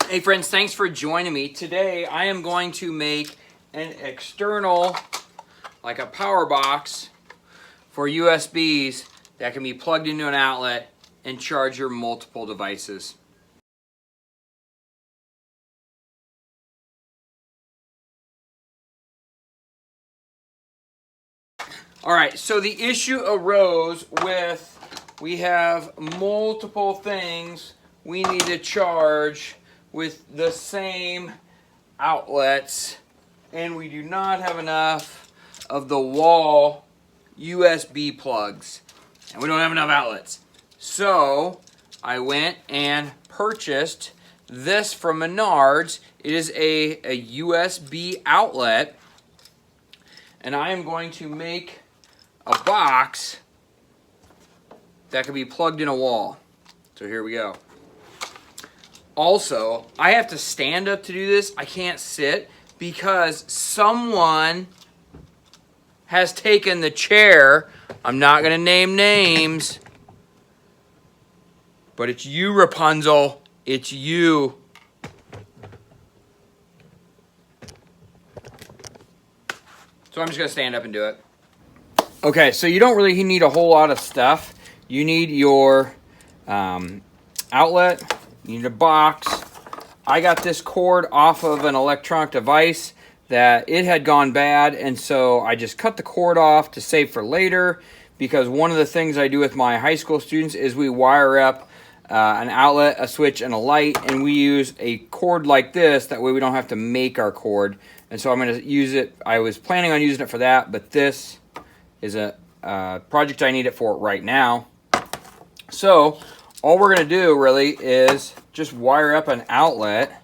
Hey friends, thanks for joining me. Today I am going to make an external, like a power box for USBs that can be plugged into an outlet and charge your multiple devices. Alright, so the issue arose with we have multiple things we need to charge with the same outlets, and we do not have enough of the wall USB plugs, and we don't have enough outlets. So I went and purchased this from Menards. It is a USB outlet, and I am going to make a box that can be plugged in a wall. So here we go. Also, I have to stand up to do this. I can't sit because someone has taken the chair. I'm not going to name names, but it's you, Rapunzel. It's you. So I'm just going to stand up and do it. Okay, so you don't really need a whole lot of stuff. You need your outlet. You need a box. I got this cord off of an electronic device that it had gone bad, and so I just cut the cord off to save for later, because one of the things I do with my high school students is we wire up an outlet, a switch, and a light, and we use a cord like this. That way we don't have to make our cord. And so I'm going to use it. I was planning on using it for that, but this is a project I need it for right now. So all we're going to do really is just wire up an outlet.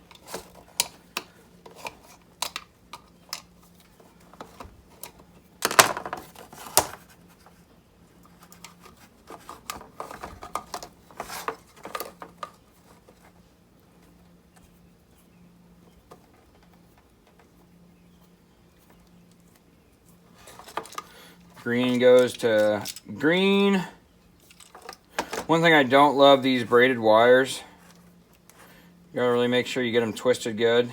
Green goes to green. One thing I don't love, these braided wires. You gotta really make sure you get them twisted good.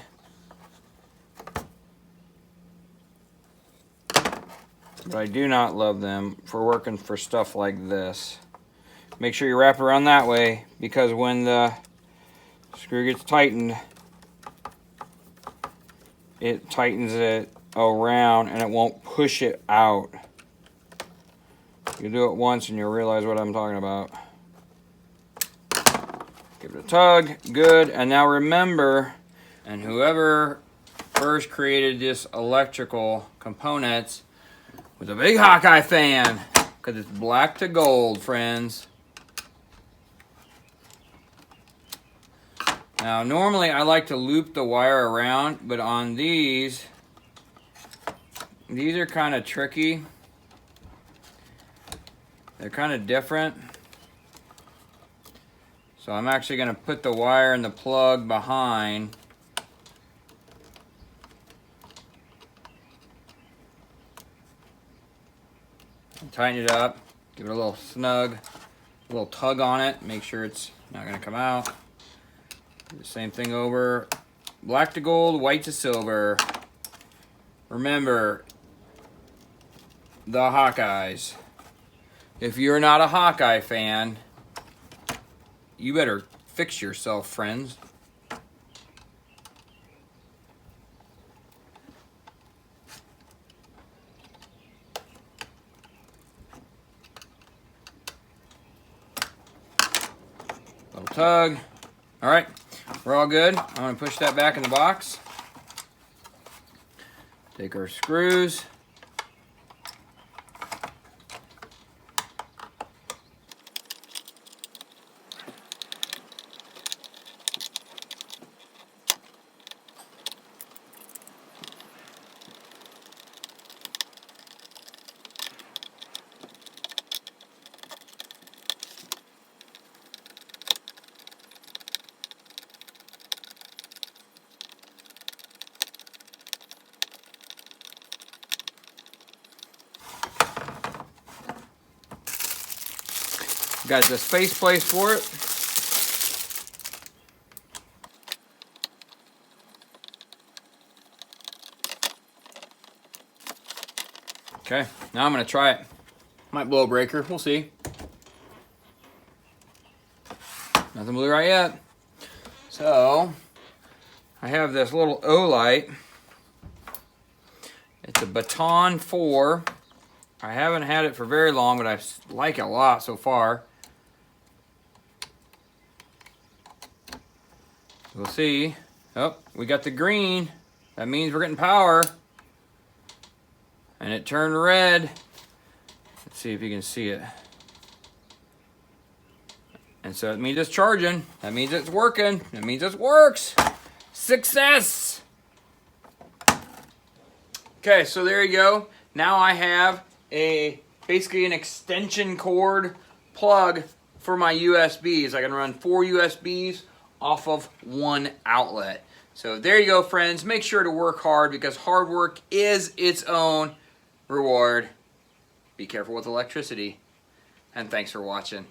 But I do not love them for working for stuff like this. Make sure you wrap around that way, because when the screw gets tightened, it tightens it around and it won't push it out. You do it once and you'll realize what I'm talking about. Give it a tug, good. And now remember, and whoever first created this electrical components was a big Hawkeye fan, because it's black to gold, friends. Now normally I like to loop the wire around, but on these are kind of tricky. They're kind of different. So I'm actually going to put the wire and the plug behind. And tighten it up. Give it a little snug, a little tug on it. Make sure it's not going to come out. Do the same thing over. Black to gold, white to silver. Remember, the Hawkeyes. If you're not a Hawkeye fan, you better fix yourself, friends. Little tug. All right, we're all good. I'm gonna push that back in the box. Take our screws. Got the space place for it. Okay, now I'm gonna try it. Might blow a breaker, we'll see. Nothing blew right yet. So, I have this little Olight. It's a Baton 4. I haven't had it for very long, but I like it a lot so far. We'll see. Oh, we got the green. That means we're getting power. And it turned red. Let's see if you can see it. And so it means it's charging. That means it's working. That means it works. Success! Okay, so there you go. Now I have basically an extension cord plug for my USBs. I can run 4 USBs off of one outlet. So there you go, friends. Make sure to work hard because hard work is its own reward. Be careful with electricity. And thanks for watching.